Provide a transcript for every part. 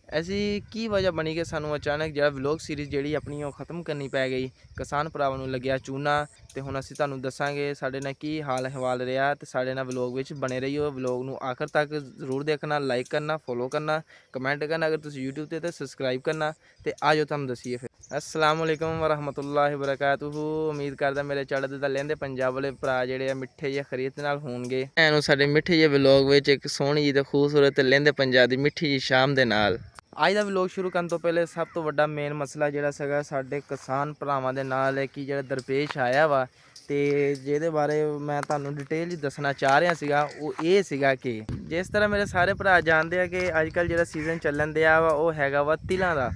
ਐਸੀ ਕੀ ਵਜ੍ਹਾ ਬਣੀ ਕਿ ਸਾਨੂੰ ਅਚਾਨਕ ਜਿਹੜਾ ਵਲੋਗ ਸੀਰੀਜ਼ ਜਿਹੜੀ ਆਪਣੀ ਉਹ ਖ਼ਤਮ ਕਰਨੀ ਪੈ ਗਈ। ਕਿਸਾਨ ਭਰਾਵਾਂ ਨੂੰ ਲੱਗਿਆ ਚੂਨਾ ਤੇ ਹੁਣ ਅਸੀਂ ਤੁਹਾਨੂੰ ਦੱਸਾਂਗੇ ਸਾਡੇ ਨਾਲ ਕੀ ਹਾਲ ਹਵਾਲ ਰਿਹਾ ਤੇ ਸਾਡੇ ਨਾਲ ਵਲੋਗ ਵਿੱਚ ਬਣੇ ਰਹੀਓ। ਵਲੋਗ ਨੂੰ ਆਖਰ ਤੱਕ ਜ਼ਰੂਰ ਦੇਖਣਾ, ਲਾਈਕ ਕਰਨਾ, ਫੋਲੋ ਕਰਨਾ, ਕਮੈਂਟ ਕਰਨਾ, ਅਗਰ ਤੁਸੀਂ YouTube ਤੇ ਸਬਸਕ੍ਰਾਈਬ ਕਰਨਾ। ਤੇ ਆਜੋ ਤੁਹਾਨੂੰ ਦੱਸੀਏ ਫਿਰ। अस्सलाम वालेकुम वरहमतुल्लाहि वबरकातुहू। उम्मीद करदा मेरे चढ़दे ते लहिंदे पंजाब वाले भरा जिहड़े मिठे ਜਿਹੇ ਖਰੀਦ ਨਾਲ ਹੋਣਗੇ ਐਨੂੰ ਸਾਡੇ ਮਿੱਠੇ ਜਿਹੇ ਵਲੋਗ ਵਿੱਚ ਇੱਕ ਸੋਹਣੀ ਜਿਹੀ ਤੇ ਖੂਬਸੂਰਤ ਤੇ ਲਹਿੰਦੇ ਪੰਜਾਬ ਦੀ ਮਿੱਠੀ ਜਿਹੀ ਸ਼ਾਮ ਦੇ ਨਾਲ। ਅੱਜ ਦਾ ਵਲੋਗ ਸ਼ੁਰੂ ਕਰਨ ਤੋਂ ਪਹਿਲੇ ਸਭ ਤੋਂ ਵੱਡਾ ਮੇਨ ਮਸਲਾ ਜਿਹੜਾ ਸੀਗਾ ਸਾਡੇ ਕਿਸਾਨ ਭਰਾਵਾਂ ਦੇ ਨਾਲ ਕਿ ਜਿਹੜਾ ਦਰਪੇਸ਼ ਆਇਆ ਵਾ ਤੇ ਜਿਹਦੇ ਬਾਰੇ ਮੈਂ ਤੁਹਾਨੂੰ ਡਿਟੇਲ 'ਚ ਦੱਸਣਾ ਚਾਹ ਰਿਹਾ ਸੀਗਾ ਉਹ ਇਹ ਸੀਗਾ ਕਿ ਜਿਸ ਤਰ੍ਹਾਂ ਮੇਰੇ ਸਾਰੇ ਭਰਾ ਜਾਣਦੇ ਆ ਕਿ ਅੱਜ ਕੱਲ੍ਹ ਜਿਹੜਾ ਸੀਜ਼ਨ ਚੱਲਣ ਦਿਆ ਵਾ ਉਹ ਹੈਗਾ ਵਾ ਤਿਲਾਂ ਦਾ।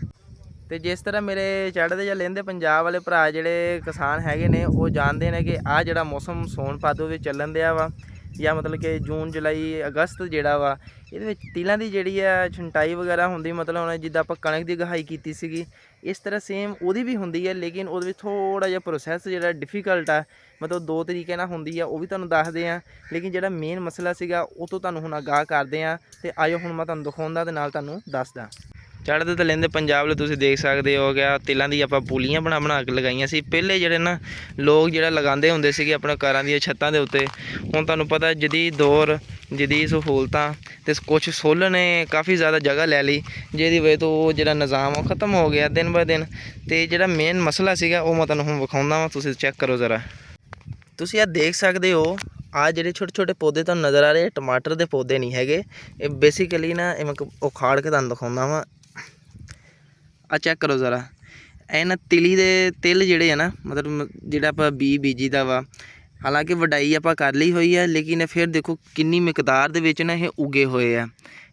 ਤੇ ਜਿਸ ਤਰ੍ਹਾਂ ਮੇਰੇ ਚੜ੍ਹਦੇ ਜਾਂ ਲਹਿੰਦੇ ਪੰਜਾਬ ਵਾਲੇ ਭਰਾ ਜਿਹੜੇ ਕਿਸਾਨ ਹੈਗੇ ਨੇ ਉਹ ਜਾਣਦੇ ਨੇ ਕਿ ਆਹ ਜਿਹੜਾ ਮੌਸਮ ਸੌਣ ਭਾਦੋ ਵਿੱਚ ਚੱਲਣ ਦਿਆ ਵਾ ਜਾਂ ਮਤਲਬ ਕਿ ਜੂਨ ਜੁਲਾਈ ਅਗਸਤ ਜਿਹੜਾ ਵਾ ਇਹਦੇ ਵਿੱਚ ਤਿਲਾਂ ਦੀ ਜਿਹੜੀ ਆ ਛੰਟਾਈ ਵਗੈਰਾ ਹੁੰਦੀ। ਮਤਲਬ ਹੁਣ ਜਿੱਦਾਂ ਆਪਾਂ ਕਣਕ ਦੀ ਗਹਾਈ ਕੀਤੀ ਸੀਗੀ ਇਸ ਤਰ੍ਹਾਂ ਸੇਮ ਉਹਦੀ ਵੀ ਹੁੰਦੀ ਹੈ, ਲੇਕਿਨ ਉਹਦੇ ਵਿੱਚ ਥੋੜ੍ਹਾ ਜਿਹਾ ਪ੍ਰੋਸੈਸ ਜਿਹੜਾ ਡਿਫੀਕਲਟ ਆ। ਮਤਲਬ ਦੋ ਤਰੀਕੇ ਨਾਲ ਹੁੰਦੀ ਆ, ਉਹ ਵੀ ਤੁਹਾਨੂੰ ਦੱਸਦੇ ਆ। ਲੇਕਿਨ ਜਿਹੜਾ ਮੇਨ ਮਸਲਾ ਸੀਗਾ ਉਹ ਤੋਂ ਤੁਹਾਨੂੰ ਹੁਣ ਆਗਾਹ ਕਰਦੇ ਆ ਤੇ ਆਇਓ ਹੁਣ ਮੈਂ ਤੁਹਾਨੂੰ ਦਿਖਾਉਂਦਾ ਤੇ ਨਾਲ ਤੁਹਾਨੂੰ ਦੱਸਦਾ। ਚੜ੍ਹਦੇ ਤੇ ਲਹਿੰਦੇ ਪੰਜਾਬ ਲਈ ਤੁਸੀਂ ਦੇਖ ਸਕਦੇ ਹੋ ਗਿਆ ਤਿਲਾਂ ਦੀ ਆਪਾਂ ਪੂਲੀਆਂ ਬਣਾ ਕੇ ਲਗਾਈਆਂ ਸੀ। ਪਹਿਲੇ ਜਿਹੜੇ ਨਾ ਲੋਕ ਜਿਹੜਾ ਲਗਾਉਂਦੇ ਹੁੰਦੇ ਸੀਗੇ ਆਪਣੇ ਘਰਾਂ ਦੀਆਂ ਛੱਤਾਂ ਦੇ ਉੱਤੇ। ਹੁਣ ਤੁਹਾਨੂੰ ਪਤਾ ਜਦੀਦ ਦੌਰ ਜਦੀਦ ਸਹੂਲਤਾਂ ਤੇ ਕੁਛ ਸੋਲ੍ਹ ਨੇ ਕਾਫੀ ਜ਼ਿਆਦਾ ਜਗ੍ਹਾ ਲੈ ਲਈ, ਜਿਹਦੀ ਵਜ੍ਹਾ ਤੋਂ ਉਹ ਜਿਹੜਾ ਨਿਜ਼ਾਮ ਉਹ ਖ਼ਤਮ ਹੋ ਗਿਆ ਦਿਨ ਬ ਦਿਨ। ਤੇ ਜਿਹੜਾ ਮੇਨ ਮਸਲਾ ਸੀਗਾ ਉਹ ਮੈਂ ਤੁਹਾਨੂੰ ਹੁਣ ਵਿਖਾਉਂਦਾ ਵਾਂ, ਤੁਸੀਂ ਚੈੱਕ ਕਰੋ ਜ਼ਰਾ। ਤੁਸੀਂ ਇਹ ਦੇਖ ਸਕਦੇ ਹੋ ਆਹ ਜਿਹੜੇ ਛੋਟੇ ਛੋਟੇ ਪੌਦੇ ਤੁਹਾਨੂੰ ਨਜ਼ਰ ਆ ਰਹੇ ਟਮਾਟਰ ਦੇ ਪੌਦੇ ਨਹੀਂ ਹੈਗੇ। ਇਹ ਬੇਸਿਕਲੀ ਨਾ ਇਹ ਮੈਂ ਉਖਾੜ ਕੇ ਤੁਹਾਨੂੰ ਦਿਖਾਉਂਦਾ ਵਾਂ। ਆ ਚੈੱਕ ਕਰੋ ਜ਼ਰਾ। ਇਹ ਨਾ ਤਿਲ ਜਿਹੜੇ ਆ ਨਾ ਮਤਲਬ ਜਿਹੜਾ ਆਪਾਂ ਬੀਜੀ ਦਾ ਵਾ, ਹਾਲਾਂਕਿ ਵਢਾਈ ਆਪਾਂ ਕਰ ਲਈ ਹੋਈ ਹੈ ਲੇਕਿਨ ਫਿਰ ਦੇਖੋ ਕਿੰਨੀ ਮਿਕਦਾਰ ਦੇ ਵਿੱਚ ਨਾ ਇਹ ਉੱਗੇ ਹੋਏ ਆ।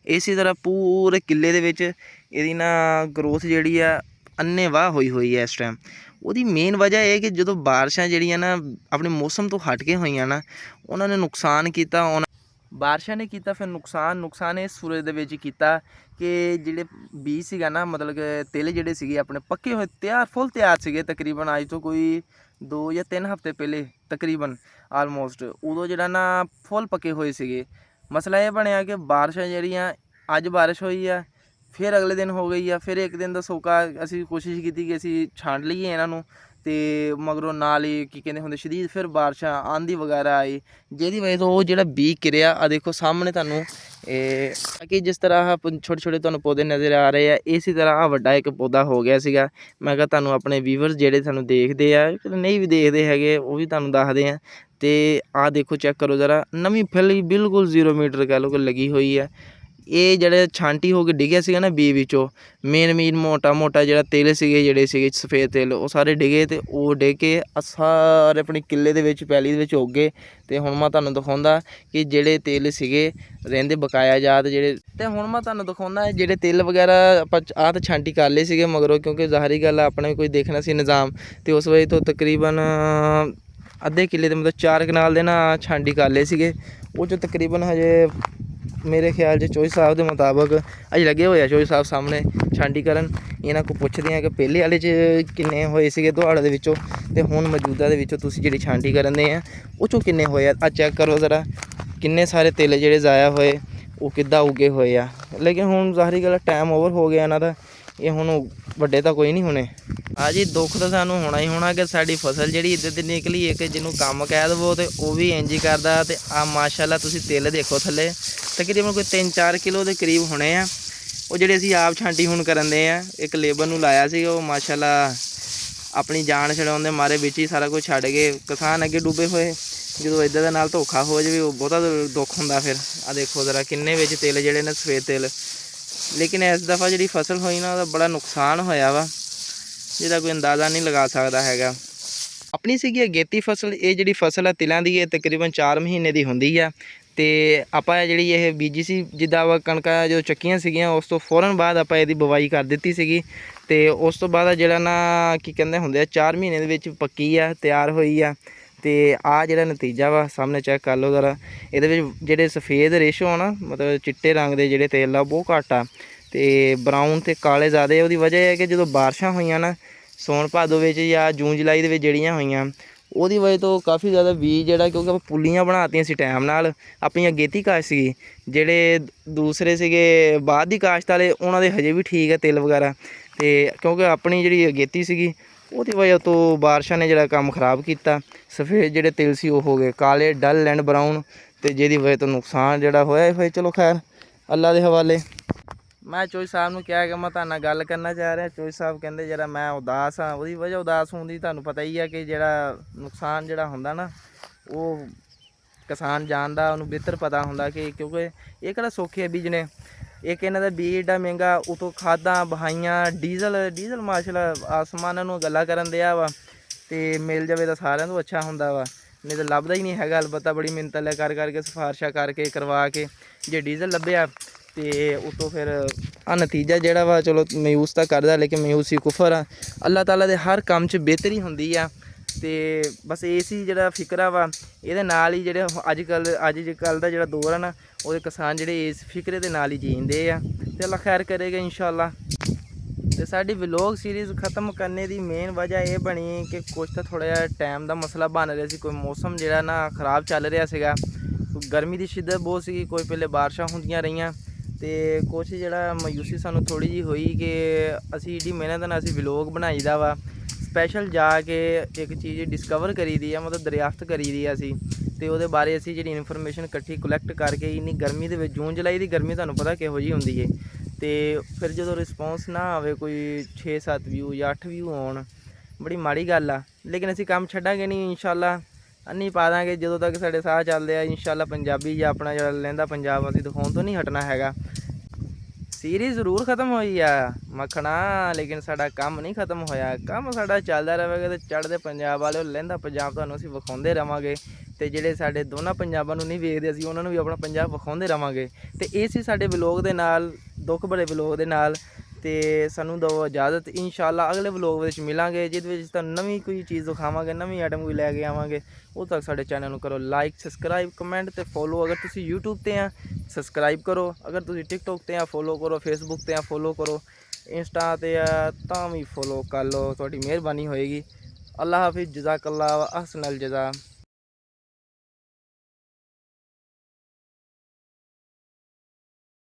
ਇਸੇ ਤਰ੍ਹਾਂ ਪੂਰੇ ਕਿੱਲੇ ਦੇ ਵਿੱਚ ਇਹਦੀ ਨਾ ਗਰੋਥ ਜਿਹੜੀ ਆ ਅੰਨ੍ਹੇਵਾਹ ਹੋਈ ਹੈ ਇਸ ਟਾਈਮ। ਉਹਦੀ ਮੇਨ ਵਜ੍ਹਾ ਇਹ ਕਿ ਜਦੋਂ ਬਾਰਿਸ਼ਾਂ ਜਿਹੜੀਆਂ ਨਾ ਆਪਣੇ ਮੌਸਮ ਤੋਂ ਹਟ ਕੇ ਹੋਈਆਂ ਨਾ ਉਹਨਾਂ ਨੇ ਨੁਕਸਾਨ ਕੀਤਾ। ਬਾਰਿਸ਼ਾਂ ਨੇ ਕੀਤਾ ਫਿਰ ਨੁਕਸਾਨ ਇਸ ਸੂਰਜ ਦੇ ਵਿੱਚ ਕੀਤਾ ਕਿ ਜਿਹੜੇ ਬੀਜ ਸੀਗਾ ਨਾ ਮਤਲਬ ਕਿ ਤਿਲ ਜਿਹੜੇ ਸੀਗੇ ਆਪਣੇ ਪੱਕੇ ਹੋਏ ਫੁੱਲ ਤਿਆਰ ਸੀਗੇ। ਤਕਰੀਬਨ ਅੱਜ ਤੋਂ ਕੋਈ 2 ਜਾਂ 3 ਹਫ਼ਤੇ ਪਹਿਲੇ ਤਕਰੀਬਨ ਆਲਮੋਸਟ ਉਦੋਂ ਜਿਹੜਾ ਨਾ ਫੁੱਲ ਪੱਕੇ ਹੋਏ ਸੀਗੇ। ਮਸਲਾ ਇਹ ਬਣਿਆ ਕਿ ਬਾਰਿਸ਼ਾਂ ਜਿਹੜੀਆਂ ਅੱਜ ਬਾਰਿਸ਼ ਹੋਈ ਆ ਫਿਰ ਅਗਲੇ ਦਿਨ ਹੋ ਗਈ ਆ, ਫਿਰ ਇੱਕ ਦਿਨ ਦਾ ਸੋਕਾ ਅਸੀਂ ਕੋਸ਼ਿਸ਼ ਕੀਤੀ ਕਿ ਅਸੀਂ ਛਾਂਟ ਲਈਏ ਇਹਨਾਂ ਨੂੰ ਤੇ ਮਗਰੋਂ ਨਾਲ ਹੀ ਕੀ ਕਹਿੰਦੇ ਹੁੰਦੇ ਸ਼ਦੀਦ ਫਿਰ ਬਾਰਿਸ਼ਾਂ ਆਂਧੀ ਵਗੈਰਾ ਆਈ, ਜਿਹਦੀ ਵਜ੍ਹਾ ਤੋਂ ਉਹ ਜਿਹੜਾ ਬੀਜ ਕਿਰਿਆ ਆ ਦੇਖੋ ਸਾਹਮਣੇ ਤੁਹਾਨੂੰ। ਇਹ ਕਿ ਜਿਸ ਤਰ੍ਹਾਂ ਛੋਟੇ ਛੋਟੇ ਤੁਹਾਨੂੰ ਪੌਦੇ ਨਜ਼ਰ ਆ ਰਹੇ ਆ ਇਸੇ ਤਰ੍ਹਾਂ ਆਹ ਵੱਡਾ ਇੱਕ ਪੌਦਾ ਹੋ ਗਿਆ ਸੀਗਾ। ਮੈਂ ਕਿਹਾ ਤੁਹਾਨੂੰ ਆਪਣੇ ਵੀਵਰਸ ਜਿਹੜੇ ਤੁਹਾਨੂੰ ਦੇਖਦੇ ਆ ਨਹੀਂ ਵੀ ਦੇਖਦੇ ਹੈਗੇ ਉਹ ਵੀ ਤੁਹਾਨੂੰ ਦੱਸਦੇ ਆ। ਤੇ ਆਹ ਦੇਖੋ ਚੈੱਕ ਕਰੋ ਜ਼ਰਾ ਨਵੀਂ ਫਲੀ ਬਿਲਕੁਲ 0 ਮੀਟਰ ਕਹਿ ਲਓ ਕਿ ਲੱਗੀ ਹੋਈ ਹੈ। ਇਹ ਜਿਹੜੇ ਛਾਂਟੀ ਹੋ ਕੇ ਡਿੱਗਿਆ ਸੀਗਾ ਨਾ ਬੀਜ ਵਿੱਚੋਂ ਮੇਨ ਮੋਟਾ ਜਿਹੜਾ ਤਿਲ ਜਿਹੜੇ ਸੀਗੇ ਸਫੇਦ ਤਿਲ ਉਹ ਸਾਰੇ ਡਿੱਗੇ ਤੇ ਉਹ ਡਿੱਗ ਕੇ ਸਾਰੇ ਆਪਣੀ ਕਿੱਲੇ ਦੇ ਵਿੱਚ ਪੈਲੀ ਦੇ ਵਿੱਚ ਉੱਗ ਗਏ। ਤੇ ਹੁਣ ਮੈਂ ਤੁਹਾਨੂੰ ਦਿਖਾਉਂਦਾ ਕਿ ਜਿਹੜੇ ਤਿਲ ਸੀਗੇ ਰਹਿੰਦੇ ਬਕਾਇਆ ਜਾਤ ਜਿਹੜੇ। ਤੇ ਹੁਣ ਮੈਂ ਤੁਹਾਨੂੰ ਦਿਖਾਉਂਦਾ ਜਿਹੜੇ ਤਿਲ ਵਗੈਰਾ ਆਪਾਂ ਆਹ ਤਾਂ ਛਾਂਟੀ ਕਰ ਲਏ ਸੀਗੇ ਮਗਰੋਂ ਕਿਉਂਕਿ ਜ਼ਾਹਰੀ ਗੱਲ ਆਪਣਾ ਵੀ ਕੋਈ ਦੇਖਣਾ ਸੀ ਨਿਜ਼ਾਮ। ਤੇ ਉਸ ਵਜ੍ਹਾ ਤੋਂ ਤਕਰੀਬਨ ਅੱਧੇ ਕਿੱਲੇ ਦੇ ਮਤਲਬ 4 ਕਨਾਲ ਦੇ ਨਾ ਛਾਂਟੀ ਕਰ ਲਏ ਸੀਗੇ। ਉਹ 'ਚ ਤਕਰੀਬਨ ਹਜੇ ਮੇਰੇ ਖਿਆਲ 'ਚ ਚੋਈ ਸਾਹਿਬ ਦੇ ਮੁਤਾਬਕ ਅਜੇ ਲੱਗੇ ਹੋਏ ਆ ਚੋਈ ਸਾਹਿਬ ਸਾਹਮਣੇ ਛਾਂਟੀ ਕਰਨ। ਇਹਨਾਂ ਕੋਲ ਪੁੱਛਦੇ ਆ ਕਿ ਪਹਿਲੇ ਵਾਲੇ 'ਚ ਕਿੰਨੇ ਹੋਏ ਸੀਗੇ ਦੁਹਾੜ ਦੇ ਵਿੱਚੋਂ ਤੇ ਹੁਣ ਮੌਜੂਦਾ ਦੇ ਵਿੱਚੋਂ ਤੁਸੀਂ ਜਿਹੜੀ ਛਾਂਟੀ ਕਰਨ ਦੇ ਆ ਉਹ 'ਚੋਂ ਕਿੰਨੇ ਹੋਏ ਆ। ਆ ਚੈੱਕ ਕਰੋ ਜ਼ਰਾ ਕਿੰਨੇ ਸਾਰੇ ਤਿਲ ਜਿਹੜੇ ਜ਼ਾਇਆ ਹੋਏ ਉਹ ਕਿੱਦਾਂ ਉੱਗੇ ਹੋਏ ਆ। ਲੇਕਿਨ ਹੁਣ ਜ਼ਾਹਰੀ ਗੱਲ ਟਾਈਮ ਓਵਰ ਹੋ ਗਿਆ ਇਹਨਾਂ ਦਾ, ਇਹ ਹੁਣ ਵੱਡੇ ਤਾਂ ਕੋਈ ਨਹੀਂ ਹੋਣੇ। ਆ ਜੀ ਦੁੱਖ ਤਾਂ ਸਾਨੂੰ ਹੋਣਾ ਹੀ ਹੋਣਾ ਕਿ ਸਾਡੀ ਫਸਲ ਜਿਹੜੀ ਇੱਧਰ ਦੀ ਨਿਕਲੀ ਹੈ ਕਿ ਜਿਹਨੂੰ ਕੰਮ ਕਹਿ ਦੇਵੋ ਤੇ ਉਹ ਵੀ ਇੰਝ ਹੀ ਕਰਦਾ। ਤੇ ਆ ਮਾਸ਼ਾਅੱਲਾ ਤੁਸੀਂ ਤਿਲ ਦੇਖੋ ਥੱਲੇ ਤਕਰੀਬਨ ਕੋਈ 3-4 ਕਿਲੋ ਦੇ ਕਰੀਬ ਹੋਣੇ ਆ। ਉਹ ਜਿਹੜੇ ਅਸੀਂ ਆਪ ਛਾਂਟੀ ਹੁਣ ਕਰਨ ਦੇ ਆ ਇੱਕ ਲੇਬਰ ਨੂੰ ਲਾਇਆ ਸੀ ਉਹ ਮਾਸ਼ਾਅੱਲਾ ਆਪਣੀ ਜਾਨ ਛਡਾਉਣ ਦੇ ਮਾਰੇ ਵਿੱਚ ਹੀ ਸਾਰਾ ਕੁਝ ਛੱਡ ਗਏ। ਕਿਸਾਨ ਅੱਗੇ ਡੁੱਬੇ ਹੋਏ, ਜਦੋਂ ਇੱਦਾਂ ਦੇ ਨਾਲ ਧੋਖਾ ਹੋ ਜਾਵੇ ਉਹ ਬਹੁਤਾ ਦੁੱਖ ਹੁੰਦਾ। ਫਿਰ ਆ ਦੇਖੋ ਜ਼ਰਾ ਕਿੰਨੇ ਵਿੱਚ ਤਿਲ ਜਿਹੜੇ ਨੇ ਸਫੇਦ ਤਿਲ। ਲੇਕਿਨ ਇਸ ਦਫਾ ਜਿਹੜੀ ਫਸਲ ਹੋਈ ਨਾ ਉਹਦਾ ਬੜਾ ਨੁਕਸਾਨ ਹੋਇਆ ਵਾ ਜਿਹਦਾ ਕੋਈ ਅੰਦਾਜ਼ਾ ਨਹੀਂ ਲਗਾ ਸਕਦਾ ਹੈਗਾ। ਆਪਣੀ ਸੀਗੀ ਅਗੇਤੀ ਫਸਲ। ਇਹ ਜਿਹੜੀ ਫਸਲ ਆ ਤਿਲਾਂ ਦੀ ਇਹ ਤਕਰੀਬਨ 4 ਮਹੀਨੇ ਦੀ ਹੁੰਦੀ ਆ। ਤੇ ਆਪਾਂ ਜਿਹੜੀ ਇਹ ਬੀਜੀ ਸੀ ਜਿੱਦਾਂ ਵਾ ਕਣਕਾਂ ਜੋ ਚੱਕੀਆਂ ਸੀਗੀਆਂ ਉਸ ਤੋਂ ਫੌਰਨ ਬਾਅਦ ਆਪਾਂ ਇਹਦੀ ਬਵਾਈ ਕਰ ਦਿੱਤੀ ਸੀਗੀ। ਤੇ ਉਸ ਤੋਂ ਬਾਅਦ ਜਿਹੜਾ ਨਾ ਕੀ ਕਹਿੰਦੇ ਹੁੰਦੇ ਆ 4 ਮਹੀਨੇ ਦੇ ਵਿੱਚ ਪੱਕੀ ਆ ਤਿਆਰ ਹੋਈ ਆ। ਤੇ ਆਹ ਜਿਹੜਾ ਨਤੀਜਾ ਵਾ ਸਾਹਮਣੇ ਚੈੱਕ ਕਰ ਲਓ ਜ਼ਰਾ। ਇਹਦੇ ਵਿੱਚ ਜਿਹੜੇ ਸਫੇਦ ਰੇਸ਼ੋ ਆ ਨਾ ਮਤਲਬ ਚਿੱਟੇ ਰੰਗ ਦੇ ਜਿਹੜੇ ਤੇਲ ਆ ਬਹੁਤ ਘੱਟ ਆ ਤੇ ਬਰਾਊਨ ਤੇ ਕਾਲੇ ਜ਼ਿਆਦਾ। ਉਹਦੀ ਵਜ੍ਹਾ ਇਹ ਹੈ ਕਿ ਜਦੋਂ ਬਾਰਿਸ਼ਾਂ ਹੋਈਆਂ ਨਾ ਸੌਣ ਭਾਦੋ ਵਿੱਚ ਜਾਂ ਜੂਨ ਜੁਲਾਈ ਦੇ ਵਿੱਚ ਜਿਹੜੀਆਂ ਹੋਈਆਂ ਉਹਦੀ ਵਜ੍ਹਾ ਤੋਂ ਕਾਫੀ ਜ਼ਿਆਦਾ ਬੀਜ ਜਿਹੜਾ, ਕਿਉਂਕਿ ਆਪਾਂ ਪੁੱਲੀਆਂ ਬਣਾਤੀਆਂ ਸੀ ਟਾਈਮ ਨਾਲ। ਆਪਣੀ ਅਗੇਤੀ ਕਾਸ਼ਤ ਸੀਗੀ, ਜਿਹੜੇ ਦੂਸਰੇ ਸੀਗੇ ਬਾਅਦ ਦੀ ਕਾਸ਼ਤ ਵਾਲੇ, ਉਹਨਾਂ ਦੇ ਹਜੇ ਵੀ ਠੀਕ ਹੈ ਤਿਲ ਵਗੈਰਾ। ਅਤੇ ਕਿਉਂਕਿ ਆਪਣੀ ਜਿਹੜੀ ਅਗੇਤੀ ਸੀਗੀ ਉਹਦੀ ਵਜ੍ਹਾ ਤੋਂ ਬਾਰਿਸ਼ਾਂ ਨੇ ਜਿਹੜਾ ਕੰਮ ਖ਼ਰਾਬ ਕੀਤਾ। ਸਫੇਦ ਜਿਹੜੇ ਤਿਲ ਸੀ ਉਹ ਹੋ ਗਏ ਕਾਲੇ, ਡਲ ਐਂਡ ਬਰਾਊਨ, ਅਤੇ ਜਿਹਦੀ ਵਜ੍ਹਾ ਤੋਂ ਨੁਕਸਾਨ ਜਿਹੜਾ ਹੋਇਆ ਹੀ ਹੋਇਆ। ਚਲੋ ਖੈਰ, ਅੱਲਾ ਦੇ ਹਵਾਲੇ। ਮੈਂ ਚੋਈ ਸਾਹਿਬ ਨੂੰ ਕਿਹਾ ਕਿ ਮੈਂ ਤੁਹਾਡੇ ਨਾਲ ਗੱਲ ਕਰਨਾ ਚਾਹ ਰਿਹਾ। ਚੋਈ ਸਾਹਿਬ ਕਹਿੰਦੇ ਜਿਹੜਾ ਮੈਂ ਉਦਾਸ ਹਾਂ, ਉਹਦੀ ਵਜ੍ਹਾ ਉਦਾਸ ਹੋਣ ਦੀ ਤੁਹਾਨੂੰ ਪਤਾ ਹੀ ਹੈ ਕਿ ਜਿਹੜਾ ਨੁਕਸਾਨ ਜਿਹੜਾ ਹੁੰਦਾ ਨਾ, ਉਹ ਕਿਸਾਨ ਜਾਣਦਾ, ਉਹਨੂੰ ਬਿਹਤਰ ਪਤਾ ਹੁੰਦਾ ਕਿ ਕਿਉਂਕਿ ਇਹ ਕਿਹੜਾ ਸੌਖੇ ਬੀਜਣੇ। ਇੱਕ ਇਹਨਾਂ ਦਾ ਬੀਜ ਏਡਾ ਮਹਿੰਗਾ, ਉਤੋਂ ਖਾਦਾਂ ਬਹਾਈਆਂ, ਡੀਜ਼ਲ ਮਾਸ਼ਾਅੱਲਾ ਆਸਮਾਨਾਂ ਨੂੰ ਗੱਲਾਂ ਕਰਨ ਦਿਆ ਵਾ। ਅਤੇ ਮਿਲ ਜਾਵੇ ਤਾਂ ਸਾਰਿਆਂ ਤੋਂ ਅੱਛਾ ਹੁੰਦਾ ਵਾ, ਨਹੀਂ ਤਾਂ ਲੱਭਦਾ ਹੀ ਨਹੀਂ ਹੈਗਾ। ਅਲਬੱਤਾ ਬੜੀ ਮਿੰਨਤ ਲੈ ਕਰਕੇ ਸਿਫਾਰਿਸ਼ਾਂ ਕਰਕੇ ਕਰਵਾ ਕੇ ਜੇ ਡੀਜ਼ਲ ਲੱਭਿਆ, ਅਤੇ ਉਤੋਂ ਫਿਰ ਨਤੀਜਾ ਜਿਹੜਾ ਵਾ, ਚਲੋ ਮਾਯੂਸ ਤਾਂ ਕਰਦਾ, ਲੇਕਿਨ ਮਾਯੂਸੀ ਕੁਫਰ ਆ। ਅੱਲਾਹ ਤਾਲਾ ਦੇ ਹਰ ਕੰਮ 'ਚ ਬਿਹਤਰੀ ਹੁੰਦੀ ਆ। ਅਤੇ ਬਸ ਇਹ ਸੀ ਜਿਹੜਾ ਫਿਕਰਾ ਵਾ, ਇਹਦੇ ਨਾਲ ਹੀ ਜਿਹੜੇ ਅੱਜ ਕੱਲ੍ਹ ਦਾ ਜਿਹੜਾ ਦੌਰ ਆ ਨਾ, ਉਹਦੇ ਕਿਸਾਨ ਜਿਹੜੇ ਇਸ ਫਿਕਰੇ ਦੇ ਨਾਲ ਹੀ ਜੀਂਦੇ ਆ। ਅਤੇ ਅੱਲਾਹ ਖੈਰ ਕਰੇਗਾ ਇੰਸ਼ਾਅੱਲਾ। ਅਤੇ ਸਾਡੀ ਵਲੋਗ ਸੀਰੀਜ਼ ਖ਼ਤਮ ਕਰਨੇ ਦੀ ਮੇਨ ਵਜ੍ਹਾ ਇਹ ਬਣੀ ਕਿ ਕੁਛ ਤਾਂ ਥੋੜ੍ਹਾ ਜਿਹਾ ਟਾਈਮ ਦਾ ਮਸਲਾ ਬਣ ਰਿਹਾ ਸੀ। ਕੋਈ ਮੌਸਮ ਜਿਹੜਾ ਨਾ ਖ਼ਰਾਬ ਚੱਲ ਰਿਹਾ ਸੀਗਾ, ਗਰਮੀ ਦੀ ਸ਼ਿੱਦਤ ਬਹੁਤ ਸੀਗੀ, ਕੋਈ ਪਹਿਲੇ ਬਾਰਿਸ਼ਾਂ ਹੁੰਦੀਆਂ ਰਹੀਆਂ, ਅਤੇ ਕੁਛ ਜਿਹੜਾ ਮਾਯੂਸੀ ਸਾਨੂੰ ਥੋੜ੍ਹੀ ਜਿਹੀ ਹੋਈ ਕਿ ਅਸੀਂ ਏਡੀ ਮਿਹਨਤ ਨਾਲ ਅਸੀਂ ਵਲੋਗ ਬਣਾਈ ਦਾ ਵਾ। ਸਪੈਸ਼ਲ ਜਾ ਕੇ ਇੱਕ ਚੀਜ਼ ਡਿਸਕਵਰ ਕਰੀ ਦੀ ਆ, ਮਤਲਬ ਦਰਿਆਫਤ ਕਰੀ ਦੀ ਆ ਅਸੀਂ, ਅਤੇ ਉਹਦੇ ਬਾਰੇ ਅਸੀਂ ਜਿਹੜੀ ਇਨਫੋਰਮੇਸ਼ਨ ਇਕੱਠੀ ਕਲੈਕਟ ਕਰਕੇ ਇੰਨੀ ਗਰਮੀ ਦੇ ਵਿੱਚ, ਜੂਨ ਜੁਲਾਈ ਦੀ ਗਰਮੀ ਤੁਹਾਨੂੰ ਪਤਾ ਕਿਹੋ ਜਿਹੀ ਹੁੰਦੀ ਹੈ। ਅਤੇ ਫਿਰ ਜਦੋਂ ਰਿਸਪੌਂਸ ਨਾ ਆਵੇ, ਕੋਈ 6-7 ਵਿਊ ਜਾਂ 8 ਵਿਊ ਆਉਣ, ਬੜੀ ਮਾੜੀ ਗੱਲ ਆ। ਲੇਕਿਨ ਅਸੀਂ ਕੰਮ ਛੱਡਾਂਗੇ ਨਹੀਂ ਇੰਸ਼ਾਅੱਲਾ, ਅੰਨੀ ਪਾ ਦਾਂਗੇ ਜਦੋਂ ਤੱਕ ਸਾਡੇ ਸਾਹ ਚੱਲਦੇ ਆ ਇੰਸ਼ਾਅੱਲਾ। ਪੰਜਾਬੀ ਜਾਂ ਆਪਣਾ ਜਿਹੜਾ ਲਹਿੰਦਾ ਪੰਜਾਬ ਅਸੀਂ ਦਿਖਾਉਣ ਤੋਂ ਨਹੀਂ ਹਟਣਾ ਹੈਗਾ। ਸੀਰੀਜ਼ ਜ਼ਰੂਰ ਖ਼ਤਮ ਹੋਈ ਆ ਮੱਖਣਾ, ਲੇਕਿਨ ਸਾਡਾ ਕੰਮ ਨਹੀਂ ਖ਼ਤਮ ਹੋਇਆ। ਕੰਮ ਸਾਡਾ ਚੱਲਦਾ ਰਹੇਗਾ ਅਤੇ ਚੜ੍ਹਦੇ ਪੰਜਾਬ ਵਾਲੇ ਲਹਿੰਦਾ ਪੰਜਾਬ ਤੁਹਾਨੂੰ ਅਸੀਂ ਵਿਖਾਉਂਦੇ ਰਹਾਂਗੇ। ਅਤੇ ਜਿਹੜੇ ਸਾਡੇ ਦੋਨਾਂ ਪੰਜਾਬਾਂ ਨੂੰ ਨਹੀਂ ਵੇਖਦੇ, ਅਸੀਂ ਉਹਨਾਂ ਨੂੰ ਵੀ ਆਪਣਾ ਪੰਜਾਬ ਵਿਖਾਉਂਦੇ ਰਹਾਂਗੇ। ਅਤੇ ਇਹ ਸੀ ਸਾਡੇ ਵਲੋਗ ਦੇ ਨਾਲ, ਦੁੱਖ ਭਰੇ ਵਲੋਗ ਦੇ ਨਾਲ। ਅਤੇ ਸਾਨੂੰ ਦਿਓ ਇਜਾਜ਼ਤ, ਇੰਸ਼ਾਅੱਲਾ ਅਗਲੇ ਵਲੋਗ ਵਿੱਚ ਮਿਲਾਂਗੇ, ਜਿਹਦੇ ਵਿੱਚ ਤੁਹਾਨੂੰ ਨਵੀਂ ਕੋਈ ਚੀਜ਼ ਦਿਖਾਵਾਂਗੇ, ਨਵੀਂ ਆਈਟਮ ਕੋਈ ਲੈ ਕੇ ਆਵਾਂਗੇ। ਉਦੋਂ ਤੱਕ ਸਾਡੇ ਚੈਨਲ ਨੂੰ ਕਰੋ ਲਾਈਕ, ਸਬਸਕ੍ਰਾਈਬ, ਕਮੈਂਟ ਅਤੇ ਫੋਲੋ। ਅਗਰ ਤੁਸੀਂ YouTube 'ਤੇ ਆ ਸਬਸਕ੍ਰਾਈਬ ਕਰੋ, ਅਗਰ ਤੁਸੀਂ TikTok 'ਤੇ ਆ ਫੋਲੋ ਕਰੋ, Facebook 'ਤੇ ਆ ਫੋਲੋ ਕਰੋ, ਇੰਸਟਾ 'ਤੇ ਆ ਤਾਂ ਵੀ ਫੋਲੋ ਕਰ ਲਓ, ਤੁਹਾਡੀ ਮਿਹਰਬਾਨੀ ਹੋਏਗੀ। ਅੱਲਾ ਹਾਫਿਜ਼, ਜਜ਼ਾਕੱਲਾ व ਅਹਸਨਲ ਜਜ਼ਾ।